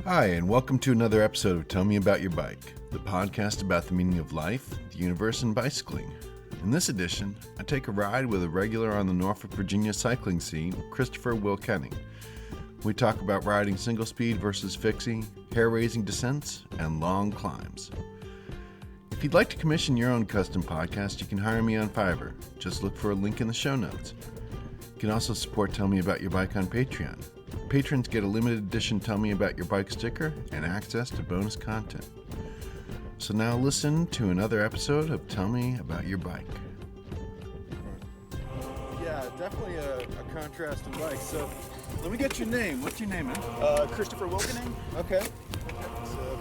Hi, and welcome to another episode of Tell Me About Your Bike, the podcast about the meaning of life, the universe, and bicycling. In this edition, I take a ride with a regular on the Norfolk, Virginia cycling scene, Christopher Wilkening. We talk about riding single speed versus fixie, hair-raising descents, and long climbs. If you'd like to commission your own custom podcast, you can hire me on Fiverr. Just look for a link in the show notes. You can also support Tell Me About Your Bike on Patreon. Patrons get a limited edition Tell Me About Your Bike sticker and access to bonus content. So now listen to another episode of Tell Me About Your Bike. Yeah, definitely a contrasting bike. So let me get your name. What's your name, man? Christopher Wilkening. Okay. So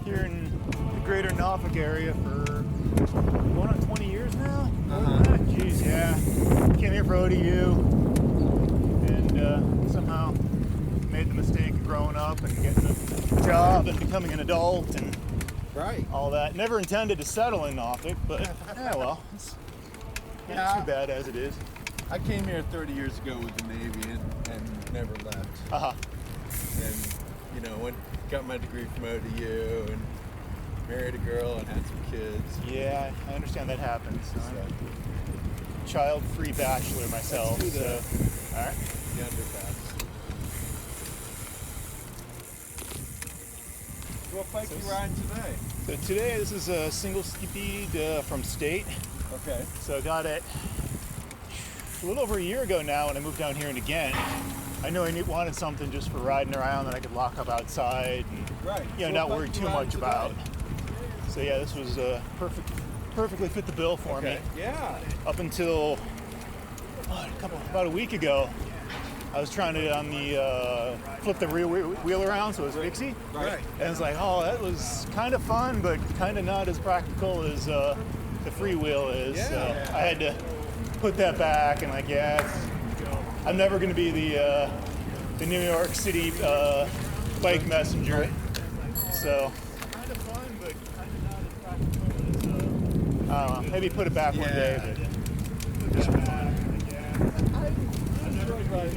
here in the greater Norfolk area for going on 20 years now. Jeez, yeah. Came here for ODU. And somehow made the mistake of growing up and getting a job and becoming an adult and all that. Never intended to settle in Norfolk, but yeah, well, it's not too bad as it is. I came here 30 years ago with the Navy and never left. And, got my degree from ODU and married a girl and had some kids. Yeah, I understand that happens. Child-free bachelor myself. All right. The underpass. What bike you riding today? So today this is a single speed from State. Okay. So I got it a little over a year ago now when I moved down here in Ghent. I know I wanted something just for riding around that I could lock up outside and not worry too much about. So yeah, this was perfectly fit the bill for me. Yeah. Up until about a week ago, I was trying to flip the rear wheel around, so it was fixie. Right. And it's like, oh, that was kind of fun, but kind of not as practical as the freewheel is. Yeah. So I had to put that back and I'm never going to be the New York City bike messenger. Right. So kind of fun, but kind of not as practical as I don't know. Maybe put it back one day. But just for fun. I've never been for a while.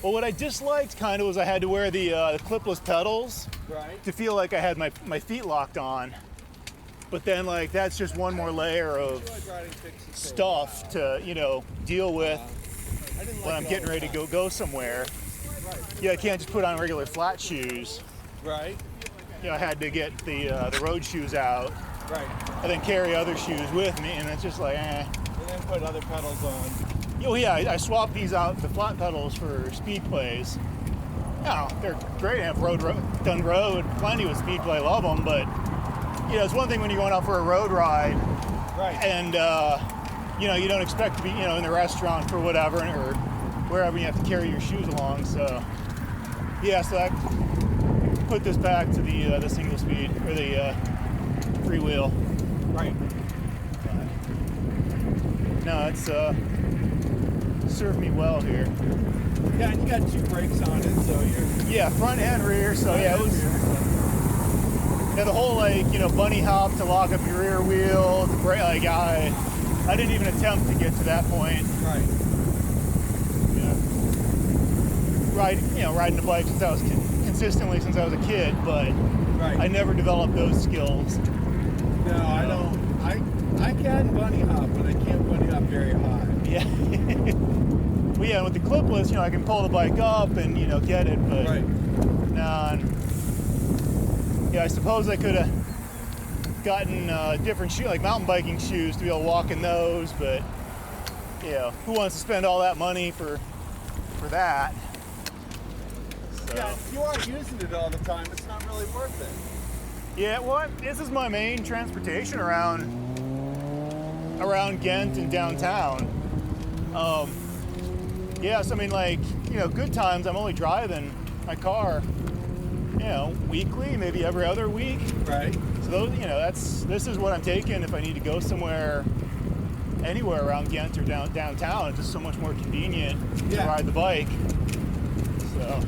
Well, what I disliked kind of was I had to wear the clipless pedals to feel like I had my feet locked on. But then that's just one more layer of stuff to deal with when I'm getting ready to go somewhere. Yeah, I can't just put on regular flat shoes. Right. I had to get the road shoes out. Right. And then carry other shoes with me, and it's just And then put other pedals on. I swapped these out, the flat pedals, for speed plays. They're great. I've done road plenty with speed play, love them, but it's one thing when you're going out for a road ride, and you don't expect to be in the restaurant or whatever, or wherever you have to carry your shoes along. So I put this back to the single speed or the free wheel. Right. No, it's served me well here. Yeah, and you got two brakes on it, so you're... front and rear, so it was... the whole, bunny hop to lock up your rear wheel, the brake, I didn't even attempt to get to that point. Right. Riding a bike consistently since I was a kid, but I never developed those skills. No, I don't. I can bunny hop, but I can't bunny hop very high. Yeah. Well, with the clipless, I can pull the bike up and, get it, but I suppose I could have gotten different shoes, like mountain biking shoes, to be able to walk in those, but, who wants to spend all that money for that? So. Yeah, if you aren't using it all the time, it's not really worth it. Yeah, well, this is my main transportation around Ghent and downtown. Good times, I'm only driving my car, weekly, maybe every other week. Right. So those, this is what I'm taking if I need to go somewhere, anywhere around Ghent or downtown. It's just so much more convenient to ride the bike. So.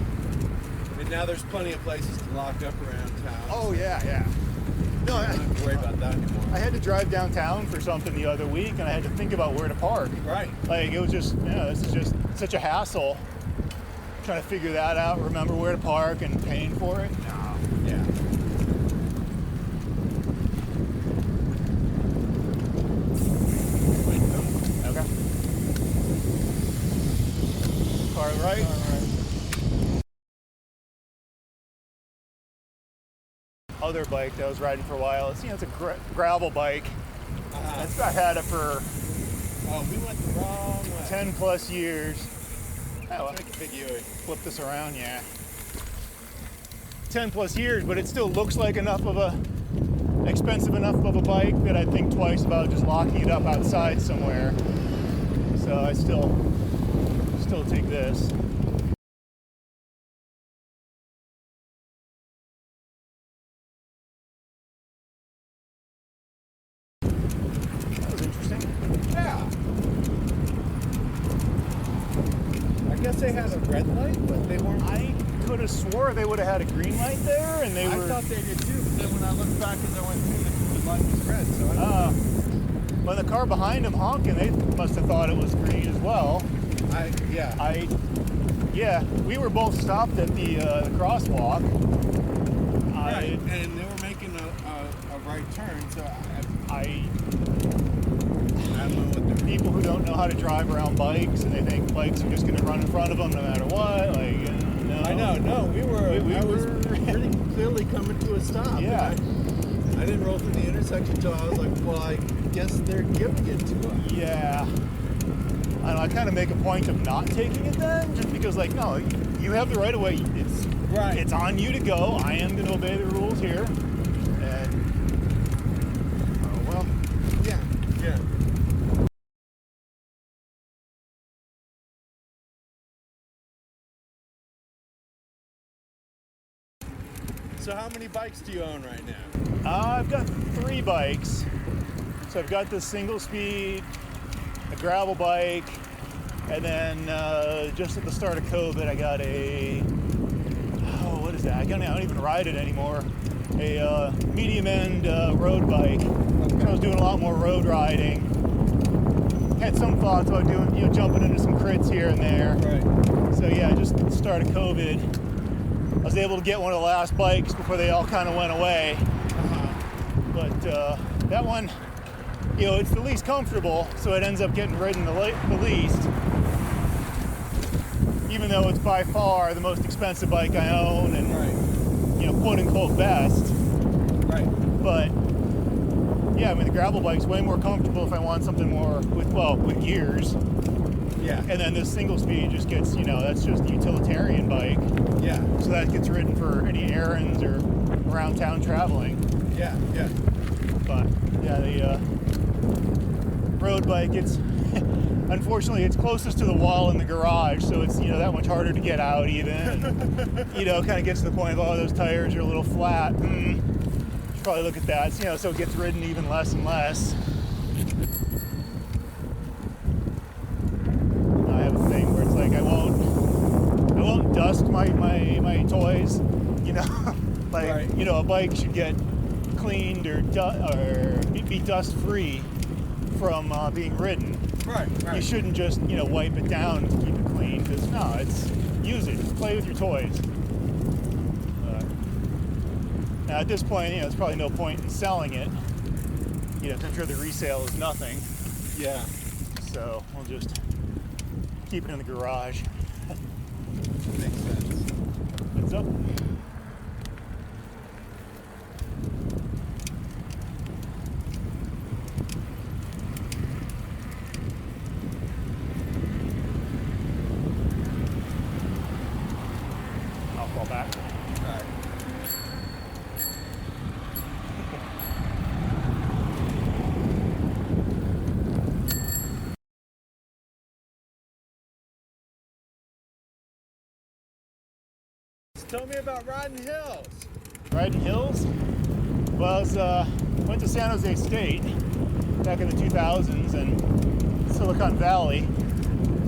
And now there's plenty of places to lock up around town. Oh yeah. No, I don't have to worry about that anymore. I had to drive downtown for something the other week, and I had to think about where to park. Right. Like, it was just, this is just such a hassle trying to figure that out, remember where to park and paying for it. No. Yeah. Okay. Car right. Other bike that I was riding for a while. It's a gravel bike. I've had it for we went the wrong way. 10 plus years. Let's make a big U. Flip this around, yeah. 10 plus years, but it still looks like expensive enough of a bike that I think twice about just locking it up outside somewhere. So I still take this. That was interesting. Yeah. I guess they had a red light, but they weren't. I could have swore they would have had a green light there, and I thought they did too, but then when I looked back as I went through, the light was red. So when the car behind them honking, they must have thought it was green as well. Yeah, we were both stopped at the crosswalk. Right, and they were making a right turn, so I don't know what they're people who don't know how to drive around bikes and they think bikes are just going to run in front of them no matter what. Like, no. I know. No, I was were pretty clearly coming to a stop. Yeah. I didn't roll through the intersection until I was like, well, I guess they're giving it to us. Yeah. I don't know, I kind of make a point of not taking it then, just because, like, no, you have the right of way. It's on you to go. I am going to obey the rules here. And, well, yeah. So how many bikes do you own right now? I've got 3 bikes. So I've got this single speed, a gravel bike, and then just at the start of COVID, I got what is that? I don't even ride it anymore. A medium end road bike. So I was doing a lot more road riding. Had some thoughts about doing, jumping into some crits here and there. Right. So yeah, just at the start of COVID, I was able to get one of the last bikes before they all kind of went away. But that one, it's the least comfortable, so it ends up getting ridden the least. Even though it's by far the most expensive bike I own and, quote unquote best. Right. But yeah, I mean, the gravel bike's way more comfortable if I want something more with gears. Yeah. And then this single speed just gets, that's just a utilitarian bike. Yeah. So that gets ridden for any errands or around town traveling. Yeah. But yeah, the road bike, unfortunately it's closest to the wall in the garage, so it's that much harder to get out even. And, kind of gets to the point of, those tires are a little flat. Should probably look at that. So it gets ridden even less and less. I have a thing where it's like I won't dust my toys. A bike should get cleaned or be dust free from being ridden. Right. You shouldn't just wipe it down to keep it clean, because use it, just play with your toys. Now at this point, there's probably no point in selling it. I'm sure the resale is nothing. Yeah. So we'll just keep it in the garage. Makes sense. Heads up. I'll fall back. All right. Tell me about riding hills. Riding hills? Well, I went to San Jose State back in the 2000s and Silicon Valley.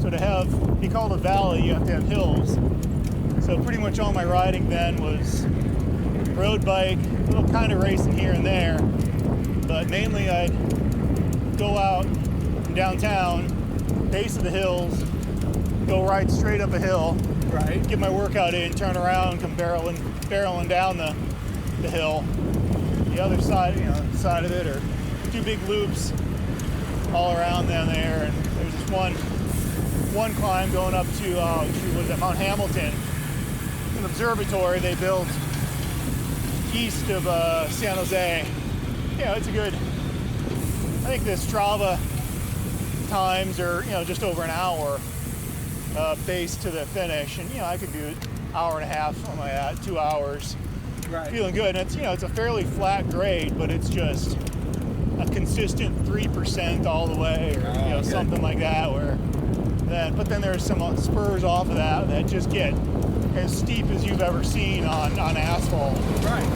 So to be called a valley, you have to have hills. So pretty much all my riding then was road bike, a little kind of racing here and there, but mainly I'd go out from downtown, base of the hills, go right straight up a hill, Right. get my workout in, turn around, come barreling down the hill. The other side, side of it are two big loops all around down there, and there's this one climb going up to Mount Hamilton, an observatory they built east of San Jose. It's a good. I think the Strava times are just over an hour base to the finish, and I could do it hour and a half, something like that, 2 hours. Right. Feeling good, and it's it's a fairly flat grade, but it's just a consistent 3% all the way, or okay. something like that. But then there's some spurs off of that just get as steep as you've ever seen on asphalt. Right.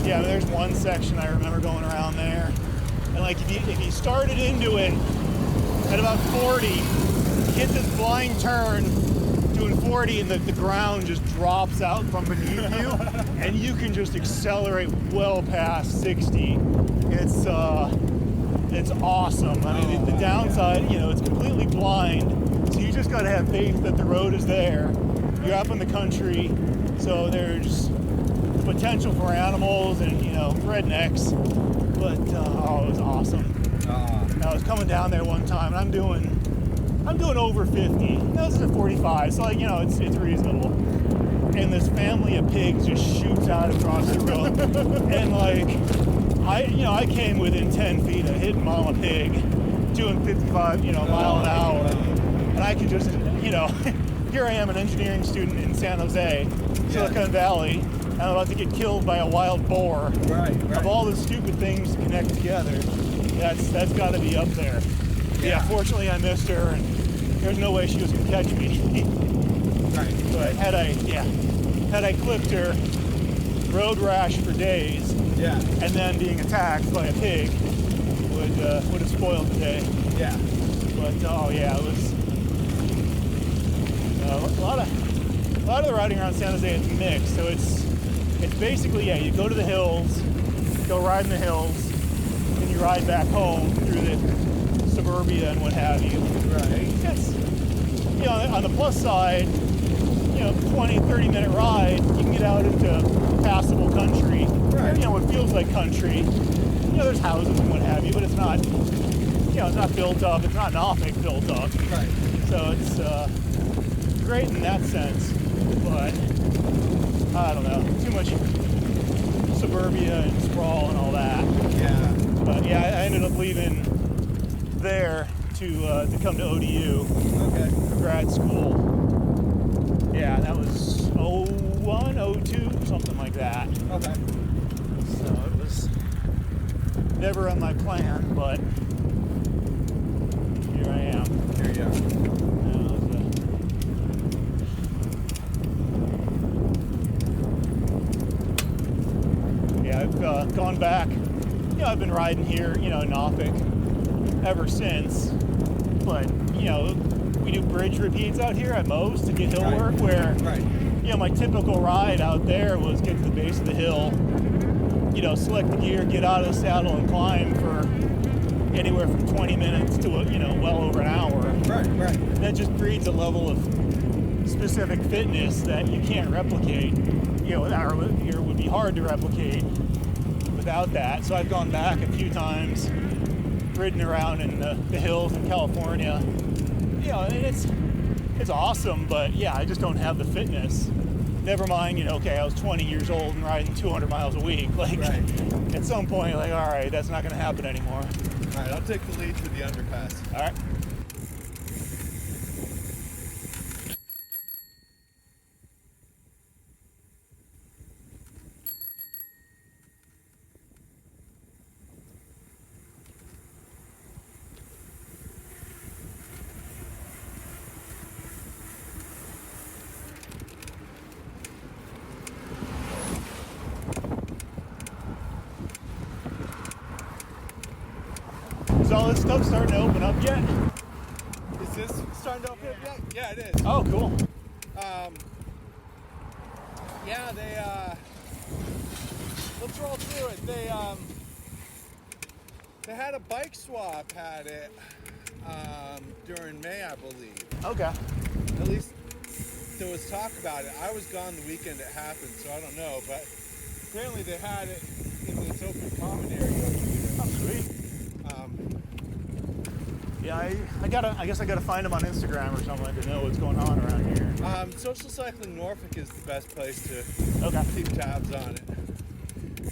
Yeah, there's one section I remember going around there, and like if you started into it at about 40, hit this blind turn doing 40, and the ground just drops out from beneath you, and you can just accelerate well past 60. It's awesome. I mean, the downside, it's completely blind, so you just got to have faith that the road is there. You're up in the country, so there's potential for animals and rednecks, but it was awesome. I was coming down there one time, and I'm doing over 50. This is at 45, so it's reasonable. And this family of pigs just shoots out across the road, and I came within 10 feet of hitting Mama Pig, doing 55 mile an hour, and I could just here I am, an engineering student in San Jose, Silicon Valley. I'm about to get killed by a wild boar. Right. Of all the stupid things to connect together, that's got to be up there. Yeah, fortunately I missed her, and there's no way she was gonna catch me. Right. But had I clipped her, road rash for days, and then being attacked by a pig would have spoiled the day. Yeah. But it was a lot of the riding around San Jose is mixed. So it's basically you go to the hills, go ride in the hills, and you ride back home through the suburbia and what have you. Right. It's on the plus side, 20, 30-minute ride, you can get out into passable country. Right. It feels like country. There's houses and what have you, but it's not it's not built up. It's not Norfolk built up. Right. So it's great in that sense, but I don't know, too much suburbia and sprawl and all that. Yeah. But I ended up leaving there to come to ODU for grad school. Yeah, that was 01, 02, something like that. Okay. So it was never on my plan, but here I am. Here you are. I've gone back. I've been riding here, in Norfolk ever since. But we do bridge repeats out here at most to get hill work. Where my typical ride out there was get to the base of the hill, select the gear, get out of the saddle, and climb for anywhere from 20 minutes to well over an hour. Right. That just breeds a level of specific fitness that you can't replicate. It would be hard to replicate without that. So I've gone back a few times, ridden around in the hills in California. And it's awesome, but I just don't have the fitness. Never mind, I was 20 years old and riding 200 miles a week. At some point, all right, that's not going to happen anymore. All right, I'll take the lead to the underpass. All right. Is all this stuff starting to open up yet? Is this starting to open up yet? Yeah, it is. Oh, cool. Yeah, let's roll through it. They had a bike swap at it during May, I believe. Okay. At least there was talk about it. I was gone the weekend it happened, so I don't know. But apparently they had it in this open common area. Oh, sweet. Yeah, I guess I gotta find them on Instagram or something to know what's going on around here. Social Cycling Norfolk is the best place to keep tabs on it.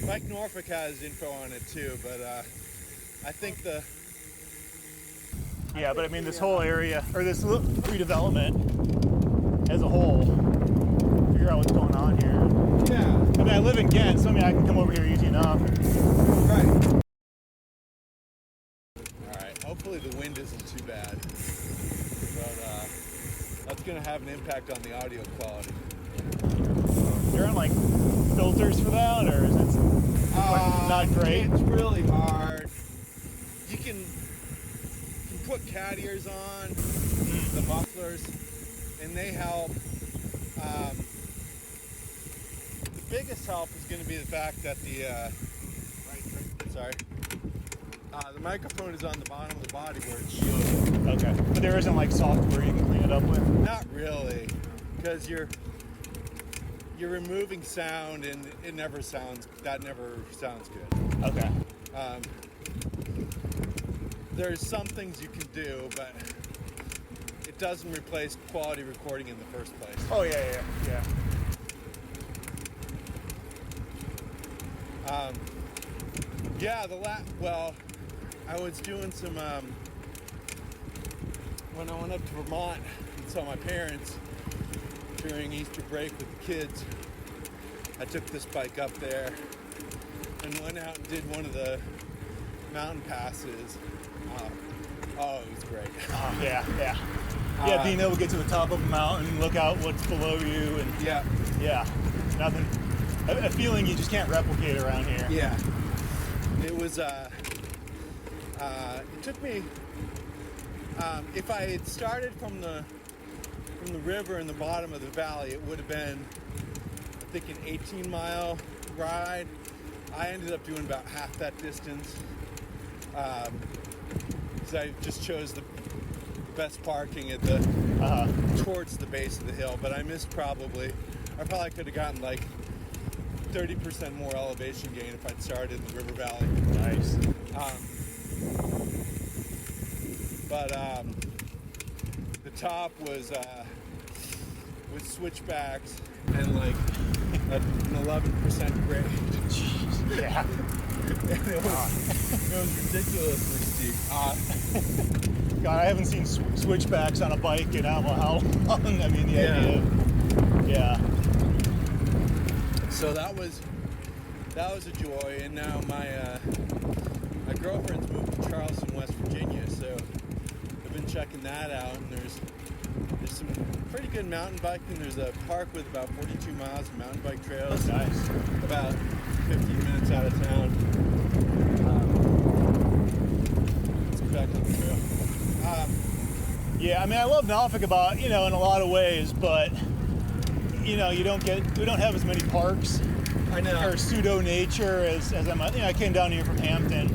Bike Norfolk has info on it too, but I think but I mean this whole area, or this redevelopment as a whole, figure out what's going on here. Yeah. I mean, I live in Ghent, so I mean I can come over here easy enough. Right. Alright, hopefully the wind isn't too bad. But that's going to have an impact on the audio quality. There aren't like filters for that, or is it not great? It's really hard. You can put cat ears on, the mufflers, and they help. The biggest help is going to be the fact that the microphone is on the bottom of the body where it's shielded. Okay, but there isn't like software you can clean it up with? Not really, because you're removing sound and that never sounds good. Okay. There's some things you can do, but it doesn't replace quality recording in the first place. Oh yeah. I was doing some when I went up to Vermont and saw my parents during Easter break with the kids. I took this bike up there and went out and did one of the mountain passes. It was great. Yeah, being able to get to the top of a mountain and look out what's below you, and nothing. A feeling you just can't replicate around here. Yeah, it was. It took me. If I had started from the river in the bottom of the valley, it would have been, I think, an 18-mile ride. I ended up doing about half that distance. Because I just chose the best parking at the towards the base of the hill, but I probably could have gotten like 30% more elevation gain if I'd started in the river valley. Nice. The top was with switchbacks and like an 11% grade. Jeez. Yeah. And it was ridiculously steep. God, I haven't seen switchbacks on a bike in I don't know how long. I mean, the idea. Yeah. So that was a joy, and now my girlfriend's moved to Charleston, West Virginia, so I've been checking that out, and there's some pretty good mountain biking. There's a park with about 42 miles of mountain bike trails. That's nice. About 15 minutes out of town. Let's get back on the trail. Yeah, I mean, I love Norfolk in a lot of ways, but we don't have as many parks. I know. Or pseudo nature as I might. I came down here from Hampton.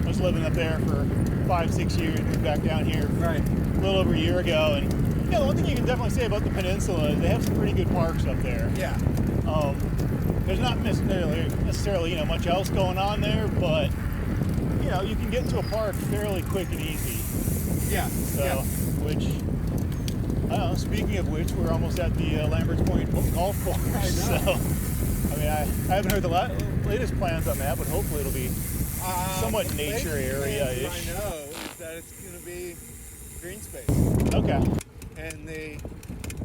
I was living up there for 5-6 years. Moved back down here Right. a little over a year ago, and the one thing you can definitely say about the peninsula is they have some pretty good parks up there. Yeah. There's not necessarily much else going on there, but you can get to a park fairly quick and easy. Yeah. So, which. I don't know, speaking of which, we're almost at the Lambert's Point golf course. I know. So, I mean, I haven't heard the latest plans on that, but hopefully it'll be somewhat nature area-ish. I know is that it's going to be green space. Okay. And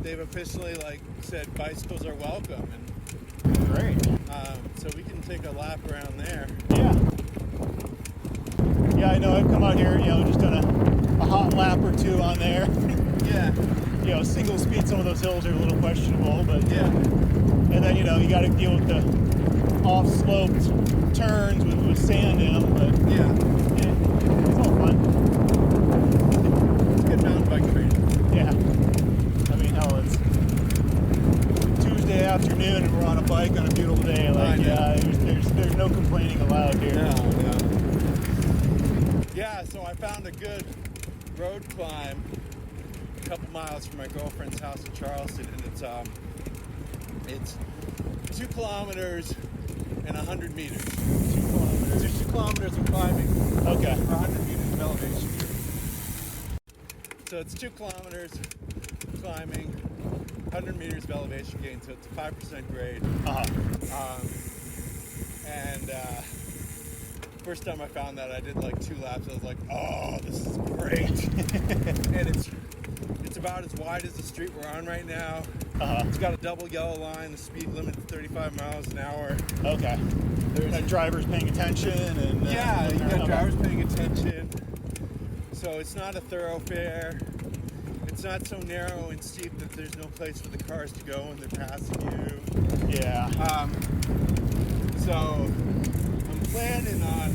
they've officially said bicycles are welcome, and great. so we can take a lap around there. Yeah. Yeah, I know. I've come out here, just done a hot lap or two on there. Yeah. Single speed, some of those hills are a little questionable, but yeah. And then you got to deal with the off-sloped turns with sand in them, but yeah, it's all fun. It's good mountain bike training. Yeah. I mean, hell, it's Tuesday afternoon and I found a good road climb a couple miles from my girlfriend's house in Charleston, and it's 2 kilometers and 100 meters. 2 kilometers. There's 2 kilometers of climbing. Okay. 100 meters of elevation. So it's 2 kilometers climbing, 100 meters of elevation gain. So it's a 5% grade. And first time I found that, I did like 2 laps. I was like, oh, this is great. And it's about as wide as the street we're on right now. It's got a double yellow line. The speed limit is 35 miles an hour. Okay. There's drivers paying attention, and yeah, you got drivers paying attention. So it's not a thoroughfare. It's not so narrow and steep that there's no place for the cars to go when they're passing you. Yeah. So I'm planning on.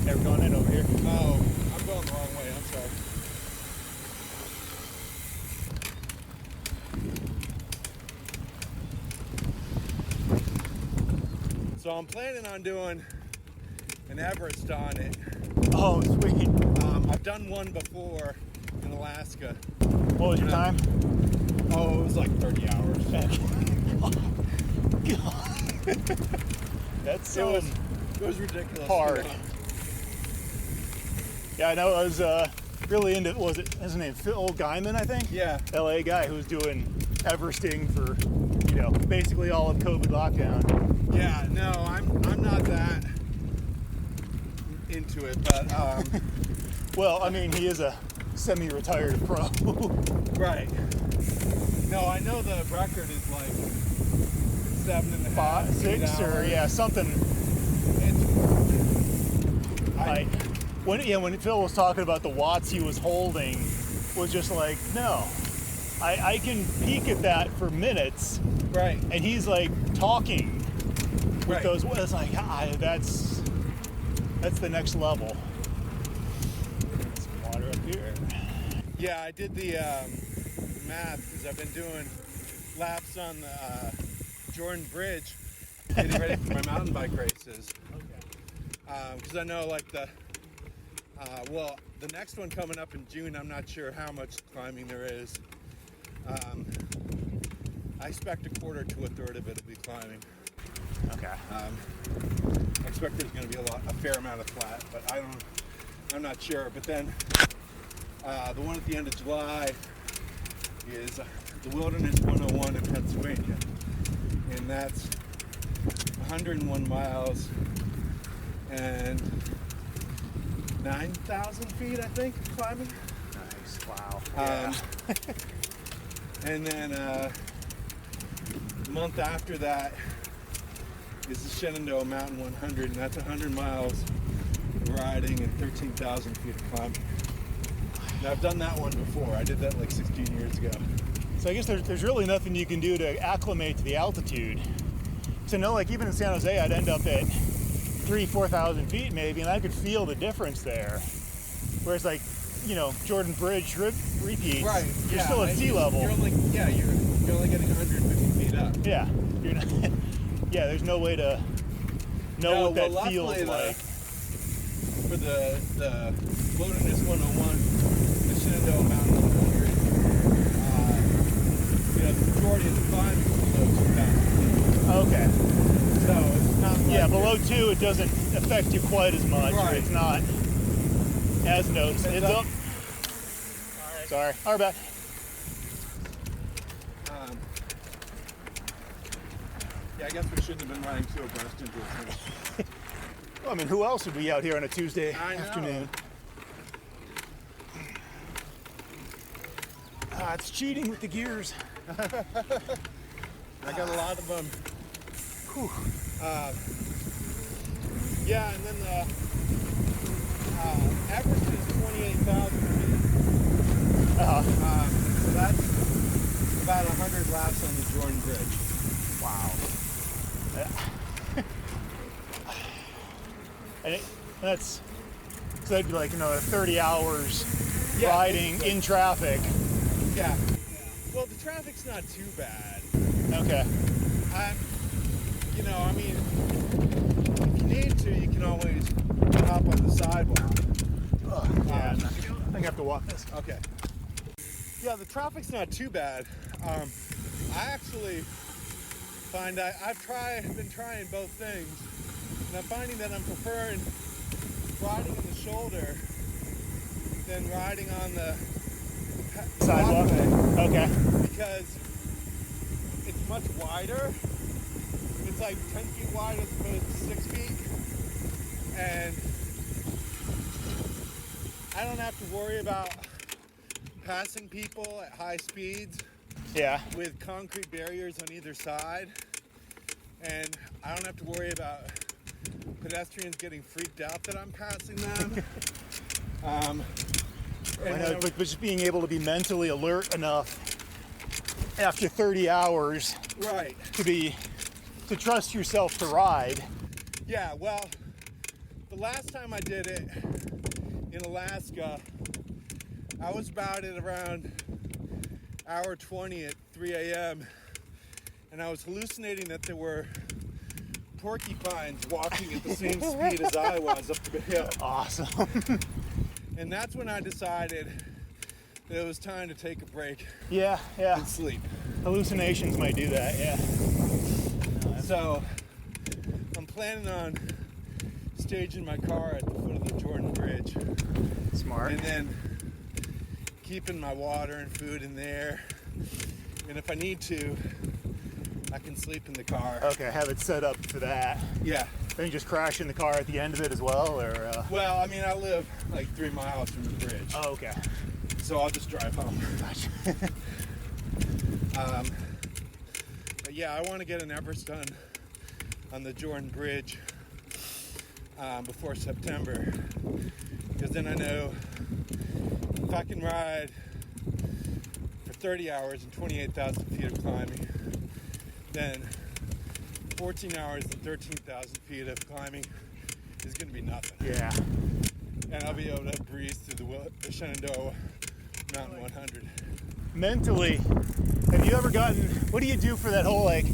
We're going in over here. Oh, I'm going the wrong way. I'm sorry. So I'm planning on doing an Everest on it. Oh, sweet. I've done one before in Alaska. What was your time? Oh, it was like 30 hours. That's it was ridiculous. Hard. Yeah, I know. I was really into. Was it his name? Phil Guyman, I think. Yeah. LA guy who was doing Everesting for, basically all of COVID lockdown. Yeah. No, I'm not that into it, but well, I mean, he is a semi-retired pro. Right. No, I know the record is like 7.5, 6, or yeah, something. When Phil was talking about the watts he was holding, was just like, no, I can peak at that for minutes. Right. And he's like talking with right. those. It's like that's the next level. Some water up here. Yeah, I did the math because I've been doing laps on the Jordan Bridge, getting ready for my mountain bike races. Okay. Because I know like the next one coming up in June, I'm not sure how much climbing there is. I expect a quarter to a third of it will be climbing. Okay. I expect there's going to be a fair amount of flat, but I'm not sure. But then the one at the end of July is the Wilderness 101 in Pennsylvania, and that's 101 miles and 9,000 feet, I think, climbing. Nice. Wow. Yeah. And then the month after that is the Shenandoah Mountain 100, and that's 100 miles of riding and 13,000 feet of climbing. Now, I've done that one before. I did that like 16 years ago. So I guess there's really nothing you can do to acclimate to the altitude. So no, like even in San Jose, I'd end up at 3,000-4,000 feet maybe, and I could feel the difference there. Whereas like, Jordan Bridge repeats, right? You're still at sea level. You're only getting 150 feet up. Yeah, you're not, yeah. There's no way to know what that feels like. For the Wilderness 101, the Shenandoah Mountain 100, the majority of the climbing is below 2,000 feet. Okay. So it's not like below 2 it doesn't affect you quite as much. Right. It's not as noticed. It's up. Right. Sorry. Our bad. Yeah, I guess we shouldn't have been riding too abreast into it. Well, I mean, who else would be out here on a Tuesday afternoon? It's cheating with the gears. I got a lot of them. Whew. Yeah, and then the Everest is 28,000 feet. So that's about 100 laps on the Jordan Bridge. Wow. And that's, so that'd be like, 30 hours riding in traffic. Yeah. Well, the traffic's not too bad. Okay. If you need to, you can always hop on the sidewalk. Yeah, I think I have to walk this. Okay. Yeah, the traffic's not too bad. I actually find I've been trying both things, and I'm finding that I'm preferring riding on the shoulder than riding on the Sidewalk. walkway, Okay. because it's much wider. It's like 10 feet wide as opposed to 6 feet, and I don't have to worry about passing people at high speeds. Yeah. With concrete barriers on either side, and I don't have to worry about pedestrians getting freaked out that I'm passing them. I know, but just being able to be mentally alert enough after 30 hours, right, to trust yourself to ride. Yeah, well, the last time I did it in Alaska, I was about at around hour 20 at 3 a.m. and I was hallucinating that there were porcupines walking at the same speed as I was up the hill. Awesome. And that's when I decided that it was time to take a break Yeah. and sleep. Hallucinations might do that, yeah. So I'm planning on staging my car at the foot of the Jordan Bridge. Smart. And then keeping my water and food in there. And if I need to, I can sleep in the car. Okay, have it set up for that. Yeah. Then you just crash in the car at the end of it as well, or? Well, I mean, I live like 3 miles from the bridge. Oh, okay. So I'll just drive home. Gotcha. But yeah, I want to get an Everest done on the Jordan Bridge before September, because then I know if I can ride for 30 hours and 28,000 feet of climbing, then 14 hours and 13,000 feet of climbing is going to be nothing. Yeah. And I'll be able to breeze through the Shenandoah Mountain 100. Mentally, have you ever gotten, what do you do for that whole, like,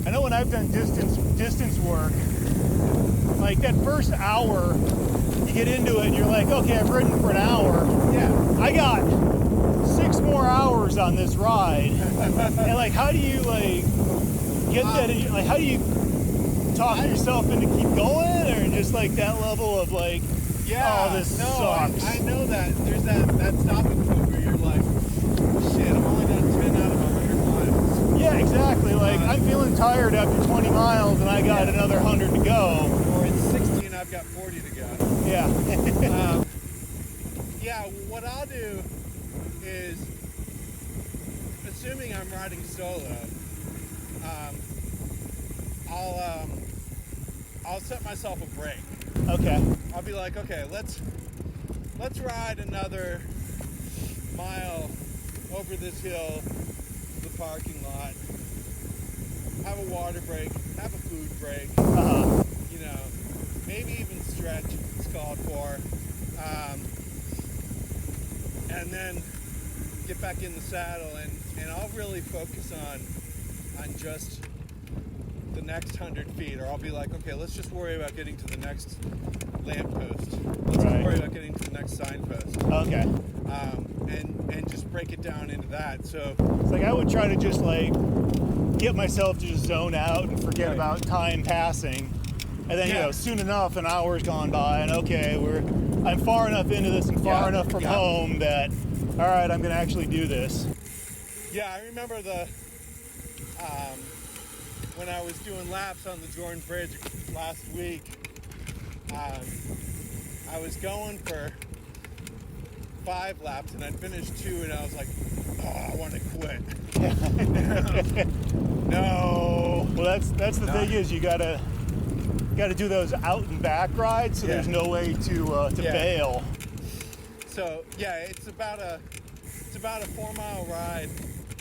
I know when I've done distance work, like that first hour, you get into it and you're like, okay, I've ridden for an hour. Yeah. I got 6 more hours on this ride. And like, how do you like get that in, like, how do you talk yourself into keep going, or just like that level of like, Yeah, oh, this no, sucks. I know that. There's that stopping point where you're like, shit, I'm only done 10 out of 100 miles. Yeah, exactly. Like, I'm feeling tired after 20 miles and I got another 100 to go. Or it's 60 and I've got 40 to go. Yeah. Yeah, what I'll do is, assuming I'm riding solo, I'll set myself a break. Okay. I'll be like, okay, let's ride another mile over this hill to the parking lot. Have a water break, have a food break. You know, maybe even stretch if it's called for. And then get back in the saddle, and I'll really focus on just the next 100 feet, or I'll be like, okay, let's just worry about getting to the next lamppost. Let's just worry about getting to the next signpost. Okay. And just break it down into that. So it's like I would try to just like get myself to just zone out and forget about time passing, and then you know, soon enough an hour's gone by, and okay, I'm far enough into this and far enough from home that all right, I'm gonna actually do this. Yeah, I remember when I was doing laps on the Jordan Bridge last week, I was going for 5 laps and I'd finished 2 and I was like, oh, I want to quit. No. Well, that's the thing is you gotta do those out and back rides, so there's no way to bail. So yeah, it's about a 4-mile ride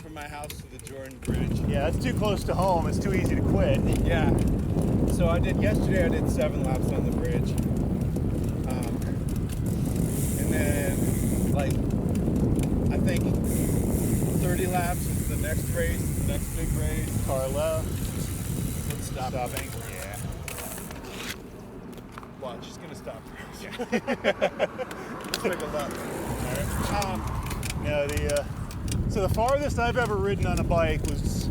from my house to the Jordan Bridge. Yeah, it's too close to home. It's too easy to quit. Yeah. So yesterday I did 7 laps on the bridge. And then like I think 30 laps is the next race, the next big race. Car left. Stopping. Yeah. What? watch. She's gonna stop. Let's take a look. All right. So the farthest I've ever ridden on a bike was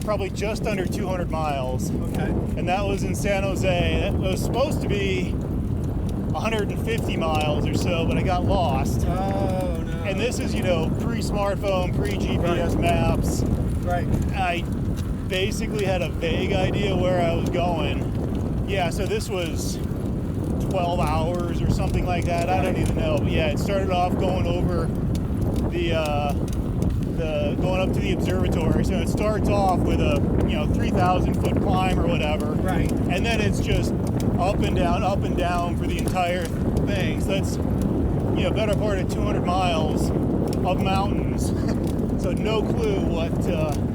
probably just under 200 miles. Okay. And that was in San Jose. It was supposed to be 150 miles or so, but I got lost. Oh, no. And this is, pre-smartphone, pre-GPS maps. Right. I basically had a vague idea where I was going. Yeah, so this was 12 hours or something like that. I don't even know. But yeah, it started off going over going up to the observatory. So it starts off with a 3,000 foot climb or whatever. Right. And then it's just up and down for the entire thing. So that's better part of 200 miles of mountains. So no clue what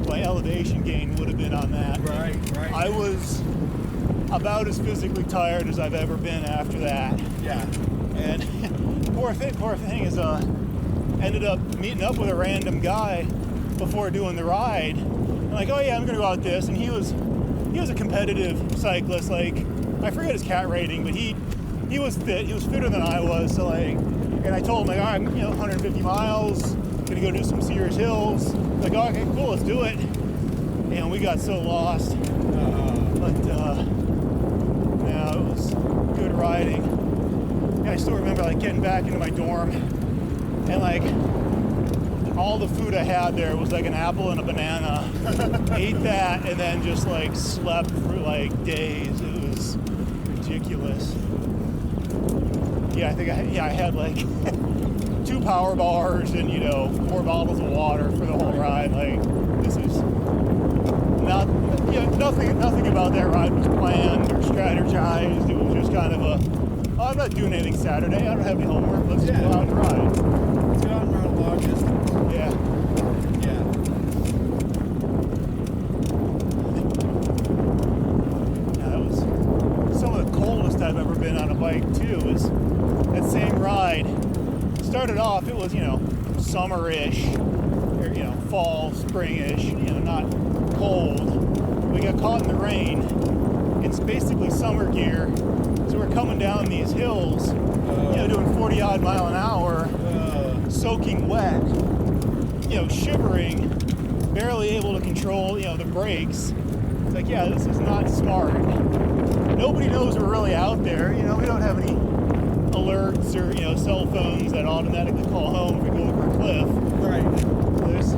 my elevation gain would have been on that. Right. I was about as physically tired as I've ever been after that. Yeah. And poor thing is ended up meeting up with a random guy before doing the ride. I'm like, oh yeah, I'm gonna go out this, and he was a competitive cyclist. Like, I forget his cat rating, but he was fit. He was fitter than I was. So like, and I told him like, all right, I'm 150 miles, gonna go do some Sears Hills. Like, oh, okay, cool, let's do it. And we got so lost. But it was good riding. And I still remember like getting back into my dorm, and like all the food I had there was like an apple and a banana. Ate that and then just like slept for like days. It was ridiculous. Yeah, I think I had like 2 power bars and 4 bottles of water for the whole ride. Like, this is not nothing about that ride was planned or strategized. It was just kind of I'm not doing anything Saturday. I don't have any homework. Let's just go out and ride. Let's go out and run a long distance. Yeah. That was some of the coldest I've ever been on a bike too. Was that same ride. Started off, it was summer-ish, or fall, spring-ish. Not cold. We got caught in the rain. It's basically summer gear. So we're coming down these hills, doing 40 odd mile an hour, soaking wet, shivering, barely able to control, the brakes. It's like, yeah, this is not smart. Nobody knows we're really out there. We don't have any alerts or, cell phones that automatically call home if we go over a cliff. Right. There's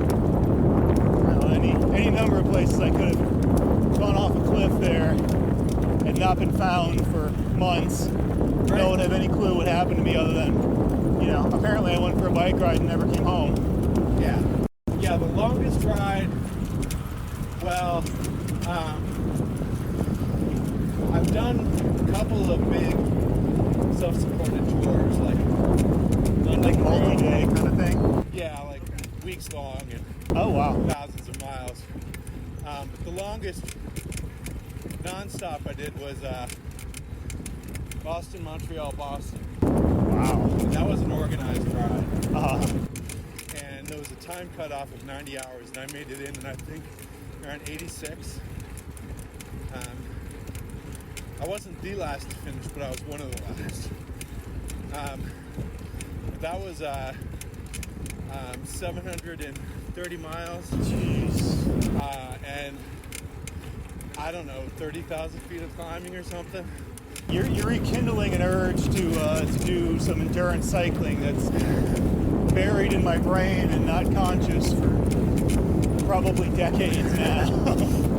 any number of places I could have gone off a cliff there and not been found for months. Right. No one have any clue what happened to me other than, apparently I went for a bike ride and never came home. Yeah. Yeah, the longest ride, well, I've done a couple of big self-supported tours, like multi-day kind of thing? Yeah, like weeks long and oh wow, thousands of miles. But the longest non-stop I did was Boston, Montreal, Boston. Wow. That was an organized ride. And there was a time cutoff of 90 hours, and I made it in, and I think around 86. I wasn't the last to finish, but I was one of the last. That was 730 miles. Jeez. And I don't know, 30,000 feet of climbing or something. You're rekindling an urge to do some endurance cycling that's buried in my brain and not conscious for probably decades now.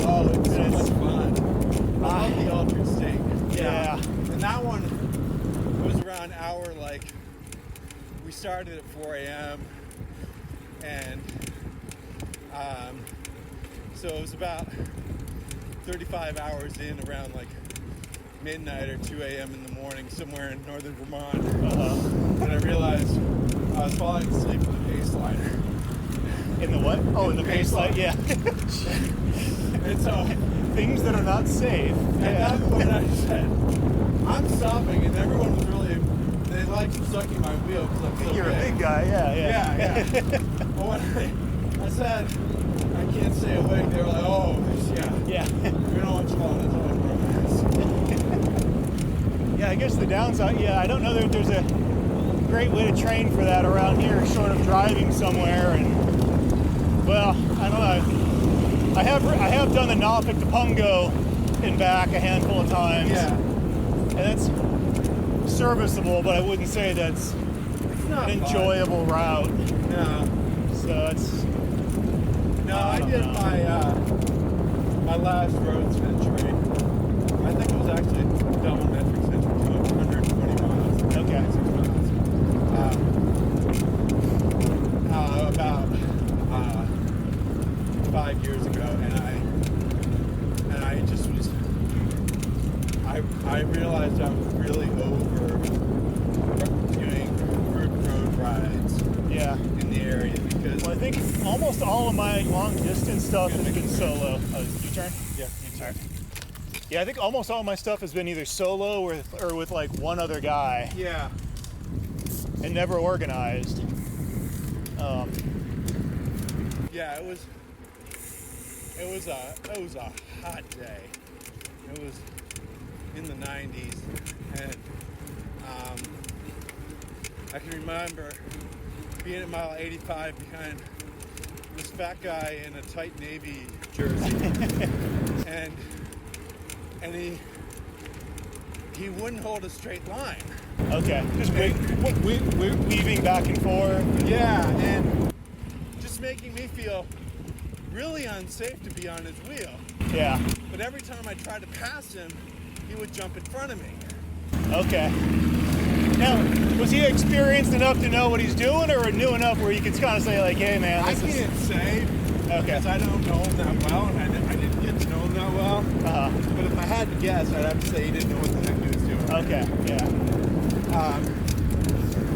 Oh, it's so much fun. I love the altered state. Yeah. And that one was around hour, like, we started at 4 a.m. and so it was about 35 hours in, around like midnight or 2 a.m. in the morning, somewhere in northern Vermont. And I realized I was falling asleep in the pace liner. In the what? Oh, in the pace line, yeah. And so things that are not safe. At that point I said, I'm stopping, and everyone was really, they liked sucking my wheel because I'm so You're a big guy, yeah. But when I said, I can't stay awake, they were like, oh, yeah. We don't want you falling into the romance. Yeah, I guess the downside, I don't know that there's a great way to train for that around here, short of driving somewhere. And, well, I don't know. I have done the Norfolk to Pungo and back a handful of times. Yeah. And that's serviceable, but I wouldn't say that's not an enjoyable route. No. So it's... No, I did my last road century. I think it was actually double metric century, so 120 miles. Okay. 6 miles. About 5 years ago, and I just was... I realized I was really over doing group road rides in the area because... Well, I think almost all of my long distance stuff has been solo. Oh, you turn? Yeah, you turn. Yeah, I think almost all my stuff has been either solo or with like one other guy. Yeah. And never organized. Yeah, it was a hot day. It was in the 90s, and I can remember being at mile 85 behind this fat guy in a tight navy jersey, and he wouldn't hold a straight line. Okay, just weaving back and forth. Yeah, and just making me feel really unsafe to be on his wheel. Yeah. But every time I tried to pass him, he would jump in front of me. Okay. Now, was he experienced enough to know what he's doing, or new enough where you could kind of say, like, hey, man, I can't say, because I don't know him that well, and I didn't get to know him that well. Uh-huh. But if I had to guess, I'd have to say he didn't know what the heck he was doing. Okay, yeah.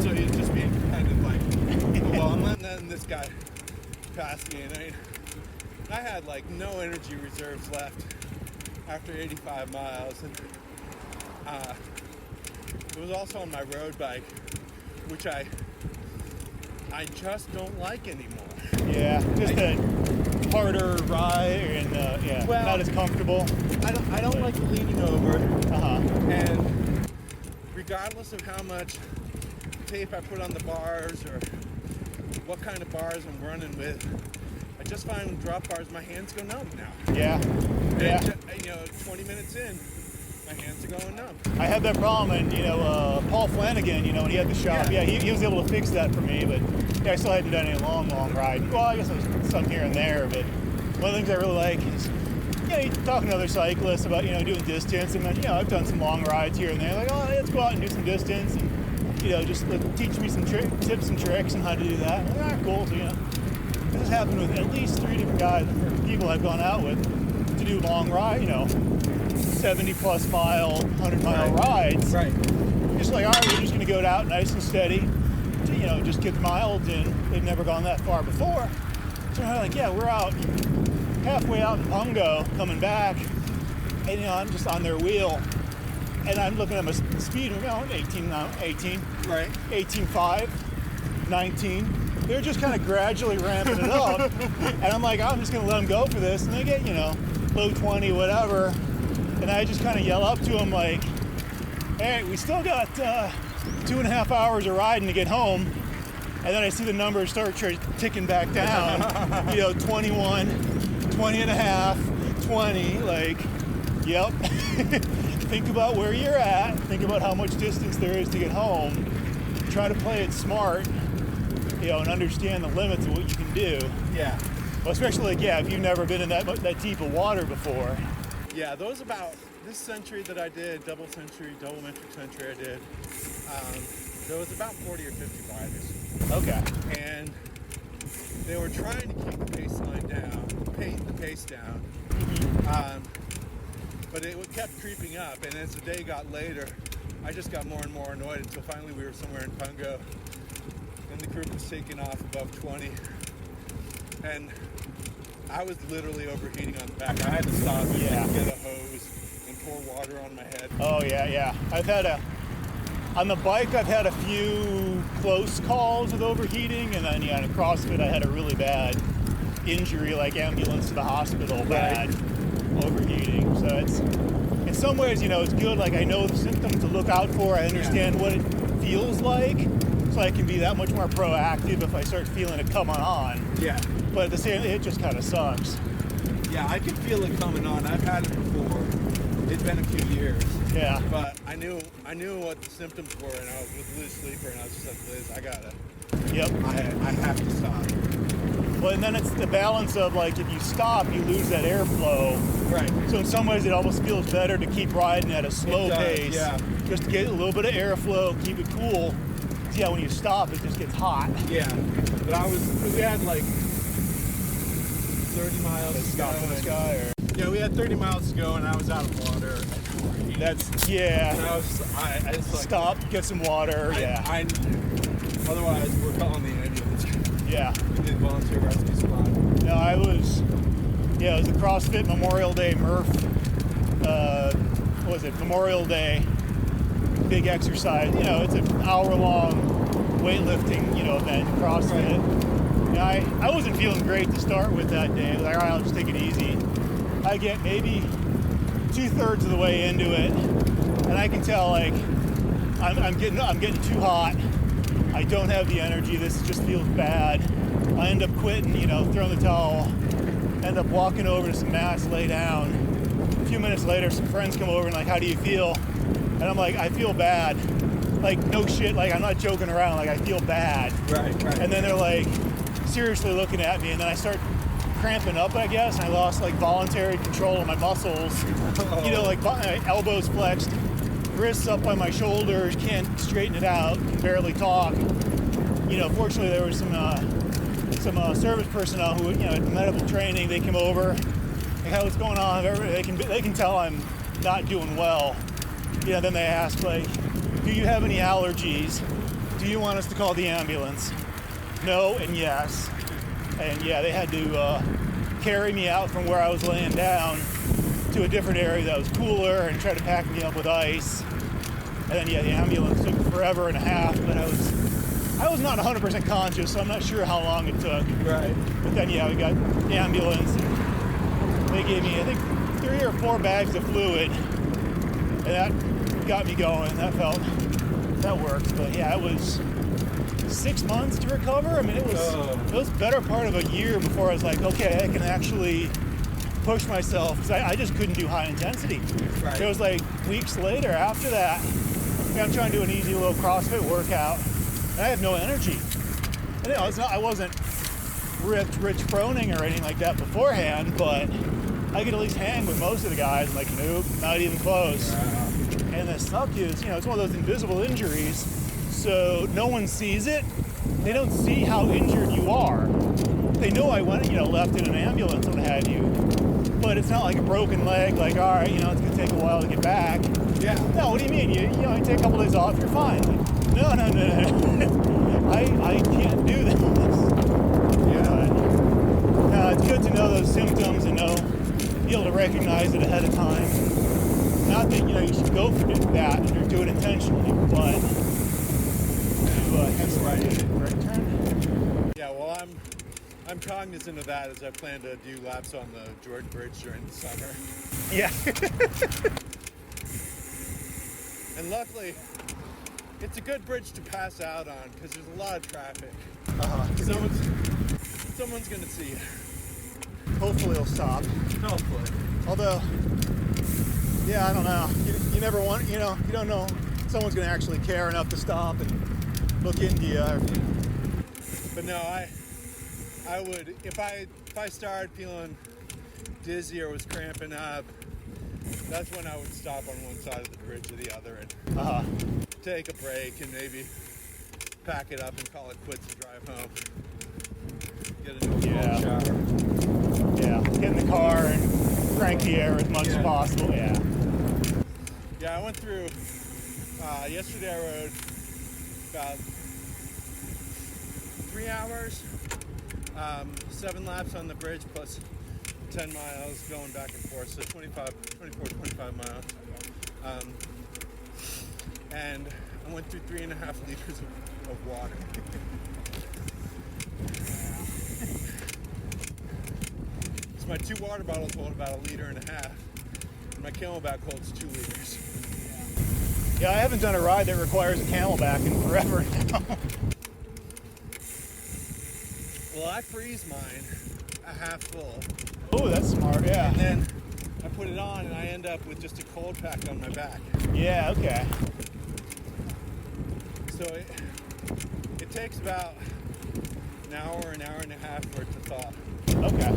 So he's just being kind of like, well, I'm letting this guy pass me, and I had like no energy reserves left after 85 miles, and it was also on my road bike, which I just don't like anymore. Yeah, just a harder ride and well, not as comfortable. I don't like leaning over. And regardless of how much tape I put on the bars or what kind of bars I'm running with, I just find with drop bars my hands go numb now. Yeah. And, 20 minutes in, my hands are going numb. I had that problem, and Paul Flanagan, when he had the shop, he was able to fix that for me, but I still hadn't done any long ride. Well, I guess I was some here and there, but one of the things I really like is, you talking to other cyclists about, doing distance, and then, I've done some long rides here and there, like, oh, let's go out and do some distance, and, just teach me some tips and tricks on how to do that. I'm like, cool, so, this has happened with at least 3 different guys, or people I've gone out with, to do long ride, 70 plus mile, 100 mile rides. Right. Just like, all right, we're just going to go out nice and steady, to, just get the miles in. They've never gone that far before. So I'm like, we're out halfway out in Pungo coming back, and I'm just on their wheel, and I'm looking at my speed, and I'm going 18, right, 18.5, 19. They're just kind of gradually ramping it up, and I'm like, I'm just going to let them go for this, and they get, low 20, whatever, and I just kind of yell up to them like, hey, we still got 2.5 hours of riding to get home. And then I see the numbers start ticking back down, 21, 20 and a half, 20, like, yep. Think about where you're at, think about how much distance there is to get home, try to play it smart, and understand the limits of what you can do. Yeah. Well, especially if you've never been in that deep of water before. Yeah, those about this century that I did, double metric century I did, there was about 40 or 50 riders. Okay. And they were trying to keep the pace down. But it kept creeping up, and as the day got later, I just got more and more annoyed until finally we were somewhere in Pungo, and the group was taking off above 20, and I was literally overheating on the back. I had to stop and get a hose and pour water on my head. Oh, yeah. On the bike, I've had a few close calls with overheating, and then, in CrossFit, I had a really bad injury, like ambulance to the hospital, bad overheating. So it's some ways, it's good. Like I know the symptoms to look out for. I understand what it feels like, so I can be that much more proactive if I start feeling it coming on. Yeah. But at the same, it just kind of sucks. Yeah, I can feel it coming on. I've had it before. It's been a few years. Yeah. But I knew what the symptoms were, and I was with Liz Sleeper, and I was just like, Liz, I gotta. Yep. I have to stop. Well, and then it's the balance of like if you stop, you lose that airflow. Right. So in some ways, it almost feels better to keep riding at a slow pace. Yeah. Just to get a little bit of airflow, keep it cool. So yeah, when you stop, it just gets hot. Yeah. But we had like 30 miles to Stop in the go. sky, or Yeah, we had 30 miles to go, and I was out of water. that's And yeah. I just like, Stop, get some water. Otherwise, we're calling the ambulance. Yeah. We did volunteer rescue squad. No, it was the CrossFit Memorial Day Murph. What was it? Memorial Day big exercise. It's an hour-long weightlifting, event, CrossFit. I wasn't feeling great to start with that day. I was like, all right, I'll just take it easy. I get maybe 2/3 of the way into it, and I can tell like I'm getting too hot. I don't have the energy. This just feels bad. I end up quitting, throwing the towel. End up walking over to some mats, lay down. A few minutes later, some friends come over and like, how do you feel? And I'm like, I feel bad. Like, no shit, like I'm not joking around, like I feel bad. Right. And then they're like seriously looking at me, and then I start cramping up, I guess, and I lost like voluntary control of my muscles. Like my elbows flexed, wrists up by my shoulders, can't straighten it out, can barely talk. Fortunately there was some service personnel who, had medical training. They came over, like, hey, what's going on? They can tell I'm not doing well. Then they ask like, do you have any allergies? Do you want us to call the ambulance? No and yes. And yeah, they had to carry me out from where I was laying down to a different area that was cooler and try to pack me up with ice. And then the ambulance took forever and a half, but I was not 100% conscious, so I'm not sure how long it took. Right. But then we got the ambulance, and they gave me, I think, 3 or 4 bags of fluid, and that got me going. That worked. But yeah, it was 6 months to recover. I mean, it was better part of a year before I was like, okay, I can actually push myself, because I just couldn't do high intensity. Right. It was like weeks later after that, I'm trying to do an easy little CrossFit workout, and I have no energy. And I wasn't Rich Froning or anything like that beforehand, but I could at least hang with most of the guys. Like, nope, not even close. Wow. And the suck is, it's one of those invisible injuries, so no one sees it. They don't see how injured you are. They know I went, left in an ambulance and what have you, but it's not like a broken leg, like, all right, it's gonna take a while to get back. Yeah. No, what do you mean? You take a couple days off, you're fine. Like, no. I can't do this. Yeah. But, it's good to know those symptoms and be able to recognize it ahead of time. Not that, you should go for that or do it intentionally, but That's right. Right turn. Yeah, well, I'm cognizant of that as I plan to do laps on the George Bridge during the summer. Yeah. And luckily, it's a good bridge to pass out on because there's a lot of traffic. Someone's gonna see you. Hopefully it'll stop. Hopefully. Although, yeah, I don't know. You never want, you don't know someone's going to actually care enough to stop and look into you. But no, I would, if I started feeling dizzy or was cramping up, that's when I would stop on one side of the bridge or the other and take a break and maybe pack it up and call it quits and drive home. Get a cold shower. Yeah, get in the car and crank the air as much as possible. Yeah. Yeah, I went through, yesterday I rode about 3 hours, 7 laps on the bridge plus 10 miles going back and forth, so 25 miles. And I went through 3.5 liters of water. So my 2 water bottles hold about 1.5 liters. My Camelback holds 2 liters. Yeah, I haven't done a ride that requires a Camelback in forever now. Well, I freeze mine a half full. Oh, that's smart, yeah. And then I put it on and I end up with just a cold pack on my back. Yeah, okay. So it takes about an hour and a half for it to thaw. Okay.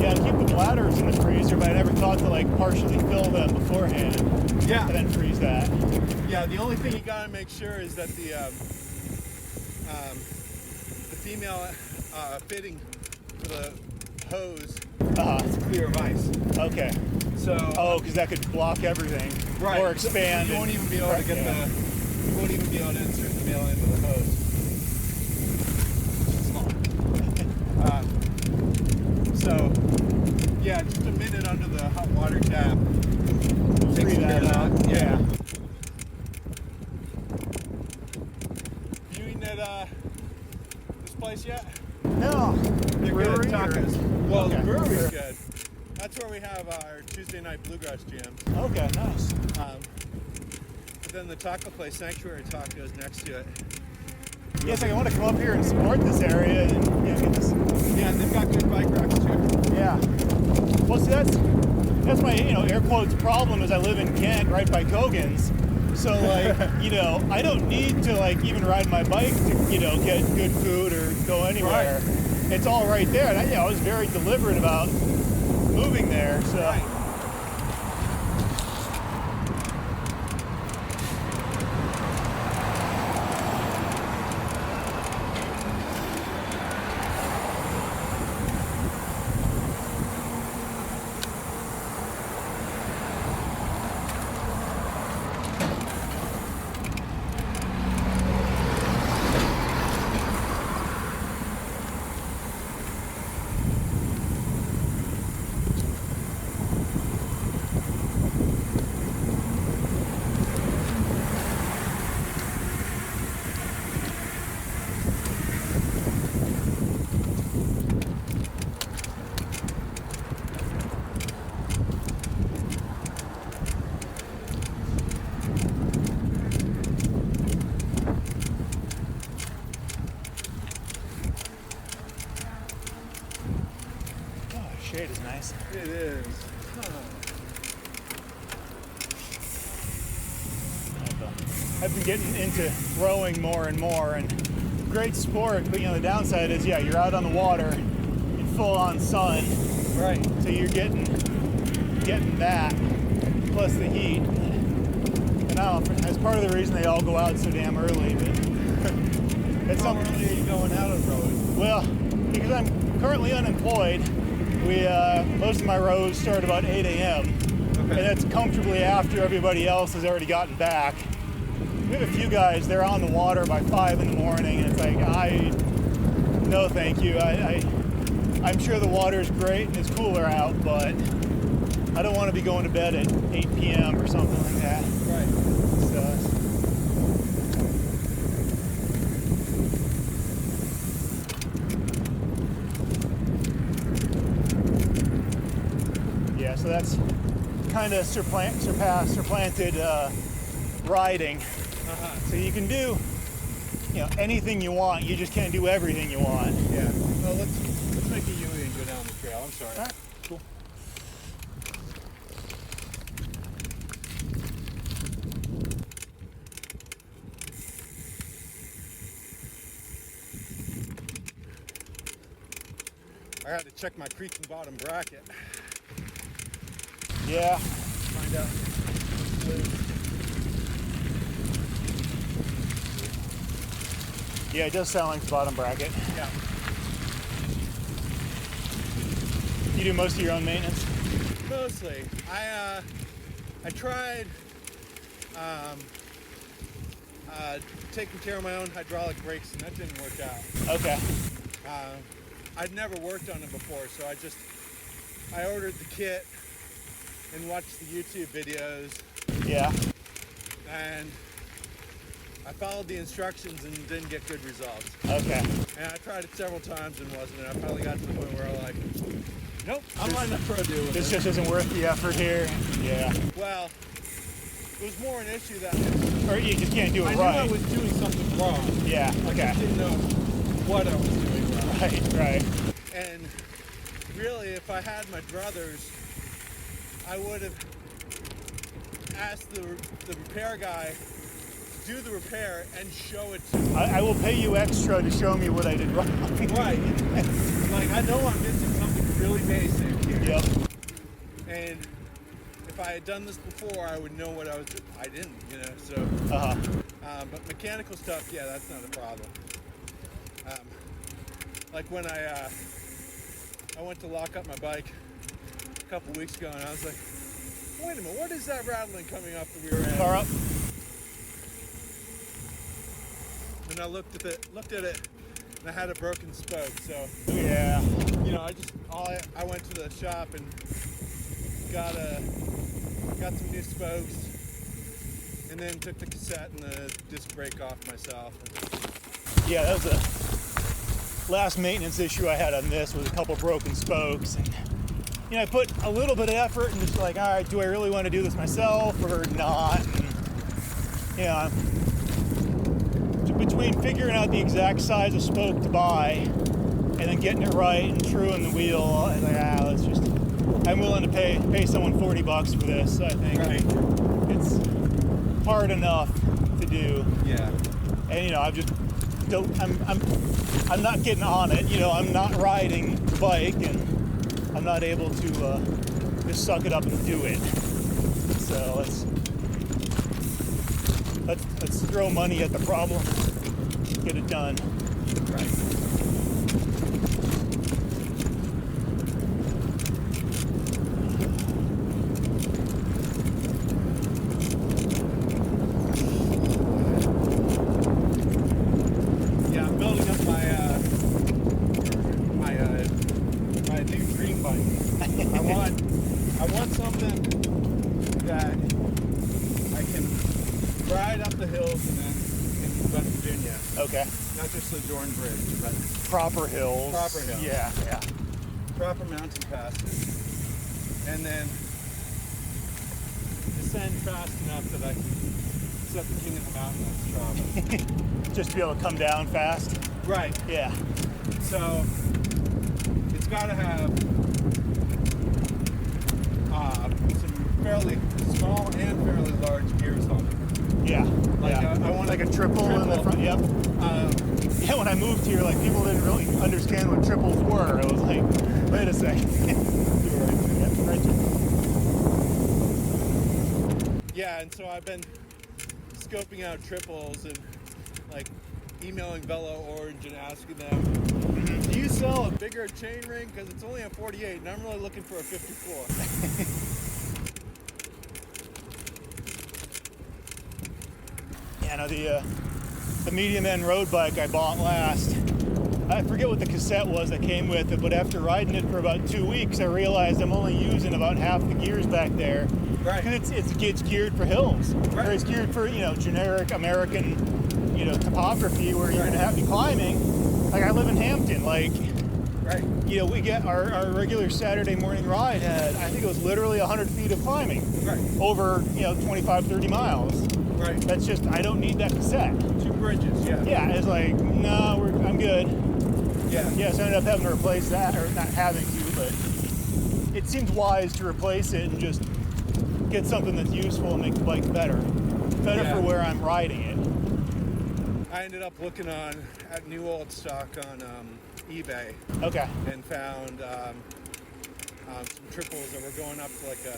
Yeah, I keep the bladders in the freezer, but I never thought to like partially fill them beforehand. Yeah. And then freeze that. Yeah, the only thing you gotta make sure is that the female fitting for the hose is clear of ice. Okay. So because that could block everything. right. Or expand. So you won't even be able to get you won't even be able to insert the male into the hose. Small. So yeah, just a minute under the hot water tap. Free that out. Yeah. You eaten at this place yet? No. They're Brewery good or- tacos. Well, Okay. the brewery's good. That's where we have our Tuesday night bluegrass jams. Okay, nice. But then the taco place, Sanctuary Tacos, next to it. Yes, I want to come up here and support this area and get this. Yeah, and they've got good bike racks too. Yeah. Well, see, that's my air quotes problem is I live in Kent, right by Kogan's. So like I don't need to like even ride my bike to get good food or go anywhere. Right. It's all right there, and I was very deliberate about moving there. So. Right. Shade is nice. It is. I've been getting into rowing more and more, and great sport, but the downside is you're out on the water in full-on sun, Right. so you're getting that plus the heat. And I don't know, that's part of the reason they all go out so damn early. But it's How something. early are you going out on road? Well, because I'm currently unemployed, most of my rows start about 8 a.m. And that's comfortably after everybody else has already gotten back. We have a few guys, they're on the water by 5 in the morning, and it's like, no thank you. I'm sure the water's great and it's cooler out, but I don't want to be going to bed at 8 p.m. or something like that. Right. So, yeah, so that's kind of supplanted riding. So you can do anything you want, you just can't do everything you want. Yeah. Well, let's make a U and go down the trail. I'm sorry. All right, cool. I got to check my creaking bottom bracket. Yeah. Find out. Yeah, it does sound like the bottom bracket. Yeah. You do most of your own maintenance? Mostly. I tried taking care of my own hydraulic brakes, and that didn't work out. Okay. I'd never worked on them before, so I ordered the kit and watched the YouTube videos, Yeah. and I followed the instructions and didn't get good results. Okay. And I tried it several times and wasn't, and I finally got to the point where I Nope, I'm letting the pro deal with This it. just isn't worth the effort here. Yeah. Well, it was more an issue that Or you just can't do it I right. knew I was doing something wrong. Yeah, I okay. just didn't know what I was doing wrong. Right. And really, if I had my druthers, I would have asked the repair guy to do the repair and show it to me. I will pay you extra to show me what I did wrong. Right. Like, I know I'm missing something really basic here. Yep. And if I had done this before, I would know what I was doing. I didn't, you know, so. But mechanical stuff, yeah, that's not a problem. Like when I went to lock up my bike a couple weeks ago, and I was like, wait a minute, what is that rattling coming off the rear end? Car up. And I looked at it, and I had a broken spoke. So Yeah. you know, I went to the shop and got some new spokes, and then took the cassette and the disc brake off myself. Yeah, that was the last maintenance issue I had on this, was a couple broken spokes. And, you know, I put a little bit of effort and just like, all right, do I really want to do this myself or not? And, you know, between figuring out the exact size of spoke to buy and then getting it right and truing the wheel, I was like, I'm willing to pay someone $40 for this. I think it's hard enough to do. Yeah. And you know, I'm not getting on it. You know, I'm not riding the bike, and I'm not able to just suck it up and do it. So let's throw money at the problem, get it done. Right. Yeah, I'm building up my new dream bike. I want something that I can ride up the hills and then in West Virginia. Okay. Not just the Jordan Bridge, but Proper hills. Proper hills. Yeah. proper mountain passes, and then descend fast enough that I can set the king of the mountain on Strava. Just to be able to come down fast. Right. Yeah. So it's got to have some fairly small and fairly large gears on it. Yeah. Like yeah. I want like a triple in the front. Yep. Yeah, when I moved here, like people didn't really understand what triples were. I was like, wait a second. Yeah, and so I've been scoping out triples and like emailing Velo Orange and asking them, do you sell a bigger chain ring? Because it's only a 48 and I'm really looking for a 54. Yeah, no, the medium end road bike I bought last, I forget what the cassette was that came with it, but after riding it for about 2 weeks, I realized I'm only using about half the gears back there. Right. Because it's geared for hills. Right. Or it's geared for, generic American, topography where you're going to have to be climbing. Like, I live in Hampton. Like, Right. We get our regular Saturday morning ride had, I think it was literally 100 feet of climbing. Right. Over, 25, 30 miles. Right. That's just, I don't need that cassette. 2 bridges, yeah. Yeah, it's like, no, I'm good. Yeah. Yeah, so I ended up having to replace that, or not having to, but it seemed wise to replace it and just get something that's useful and make the bike better. Better Yeah. for where I'm riding it. I ended up looking at new old stock on eBay Okay. and found some triples that were going up to like a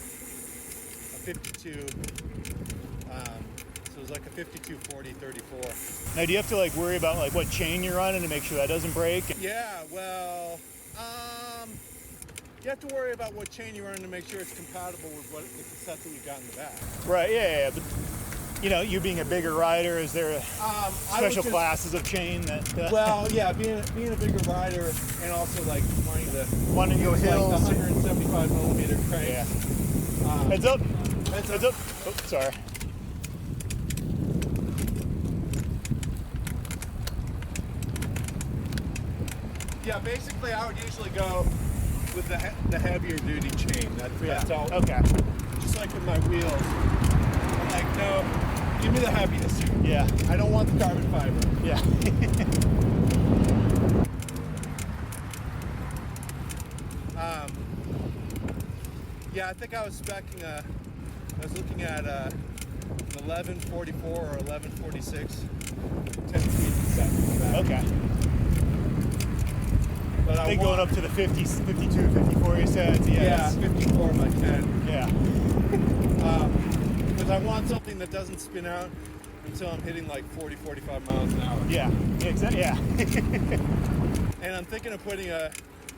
52. So it was like a 52-40-34. Now, do you have to worry about what chain you're running to make sure that doesn't break? Yeah, well, you have to worry about what chain you're running to make sure it's compatible with what the cassette that you got in the back. Right. Yeah. But you being a bigger rider, is there special classes of chain that? Well, yeah, being a bigger rider and also wanting to go hills. Like the 175 millimeter crank. Yeah. Heads up. Heads up. Oh, sorry. Yeah, basically I would usually go with the heavier duty chain. That's all. Okay. Just like with my wheels. I'm like, no, give me the heaviest. Yeah. I don't want the carbon fiber. Yeah. Yeah, I think I was specing I was looking at an 1144 or 1146 10-speed cassette. Okay. But I think going up to the 50, 52, 54, you said? Yeah, 54 by 10. Yeah. Because I want something that doesn't spin out until I'm hitting like 40, 45 miles an hour. Yeah, exactly. Yeah. And I'm thinking of putting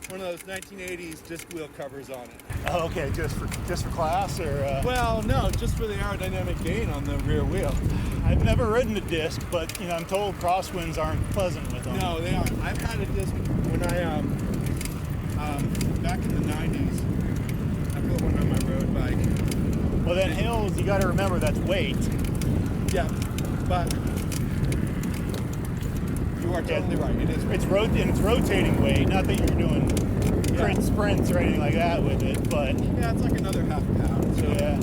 one of those 1980s disc wheel covers on it. Oh, okay, just for class, or? Well, no, just for the aerodynamic gain on the rear wheel. I've never ridden a disc, but I'm told crosswinds aren't pleasant with them. No, they aren't. I've had a disc when I back in the 90s. I put one on my road bike. Well, then hills, you got to remember that's weight. Yeah, but you are totally right. It is. It's rotating weight. Not that you're doing sprints or anything like that with it, but yeah, it's like another half pound. So yeah.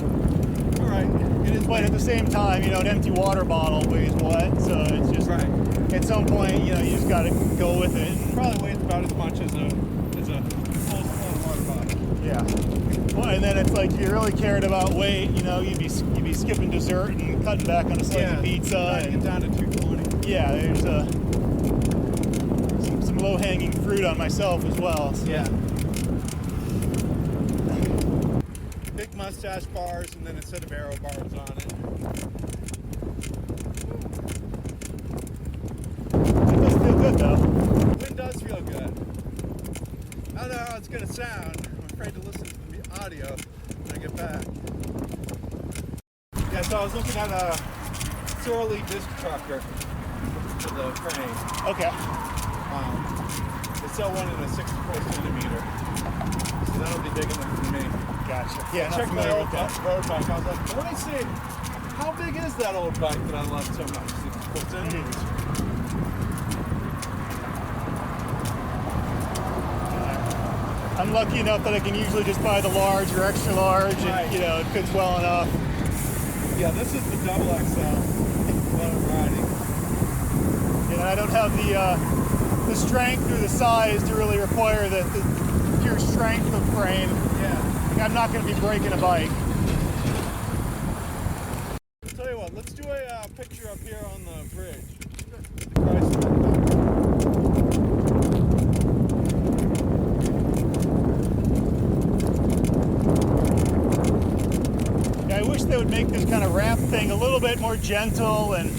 All right. It is. But at the same time, an empty water bottle weighs what? So it's just right. At some point, you just got to go with it. Probably weighs about as much as a full water bottle. Yeah. Well, and then it's like if you really cared about weight, you'd be skipping dessert and cutting back on a slice of pizza. And get down to 220. Yeah, there's some low-hanging fruit on myself as well. So. Yeah. Big mustache bars, and then a set of arrow bars on it. It does feel good though. The wind does feel good. I don't know how it's going to sound. I'm afraid to listen to the audio when I get back. Yeah, so I was looking at a Sorley disc trucker for the frame. Okay. They sell one in a 64 centimeter. So that'll be big enough for me. Gotcha. Yeah, check my old road bike. I was like, let me see. How big is that old bike that I love so much? 64 centimeters. I'm lucky enough that I can usually just buy the large or extra large, and it fits well enough. Yeah, this is the double XL that I'm riding. And I don't have the strength or the size to really require the pure strength of frame. Yeah. I'm not going to be breaking a bike. I'll tell you what, let's do a picture up here on the bridge. I wish they would make this kind of ramp thing a little bit more gentle and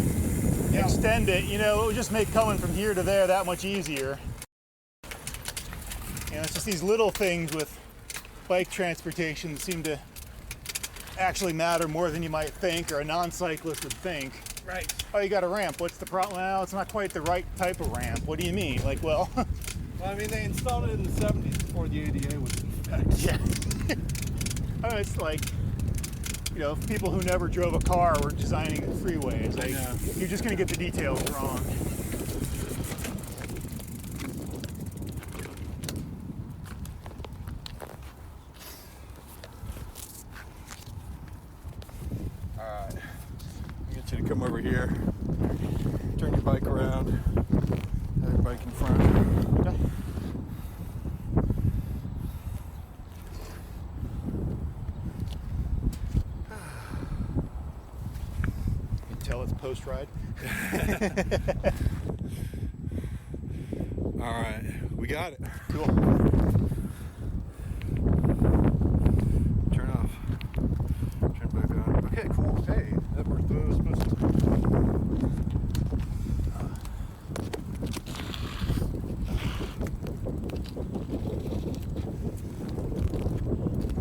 extend it. It would just make coming from here to there that much easier. It's just these little things with bike transportation that seem to actually matter more than you might think, or a non-cyclist would think. Right. Oh, you got a ramp. What's the problem? Well, it's not quite the right type of ramp. What do you mean? Well, I mean, they installed it in the 70s before the ADA was in effect. Yeah. It's like, people who never drove a car were designing freeways. You're just going to get the details wrong. All right. I'll get you to come over here. Turn your bike around. Have your bike in front. Okay. Tell it's post-ride. All right, we got it. Cool. Turn off. Turn back on. Okay, cool. Hey, that worked the way it was supposed to.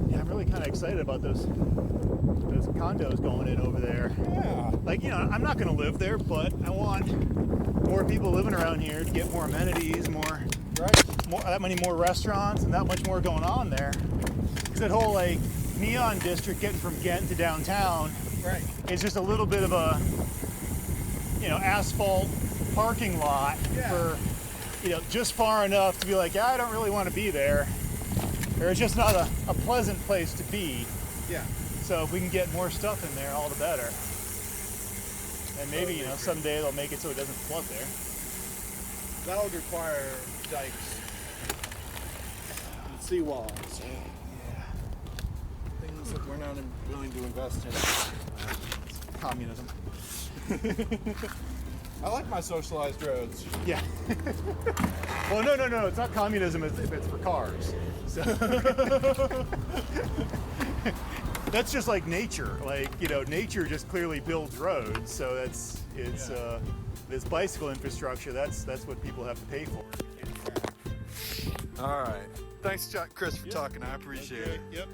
Yeah, I'm really kind of excited about those condos going in over there. Yeah. I'm not going to live there, but I want more people living around here to get more amenities, that many more restaurants, and that much more going on there. Because that whole neon district getting from Ghent to downtown, is just a little bit of a asphalt parking lot for just far enough to be like, I don't really want to be there. or it's just not a pleasant place to be. Yeah. So if we can get more stuff in there, all the better. And maybe, you know, someday they'll make it so it doesn't flood there. That would require dikes and seawalls. Yeah. Things that we're not willing to invest in. Communism. I like my socialized roads. Yeah. Well, no. It's not communism if it's for cars. So that's just like nature. Like, you know, nature just clearly builds roads. So this bicycle infrastructure. That's what people have to pay for. All right. Thanks, Chris, for talking. I appreciate it. Yep.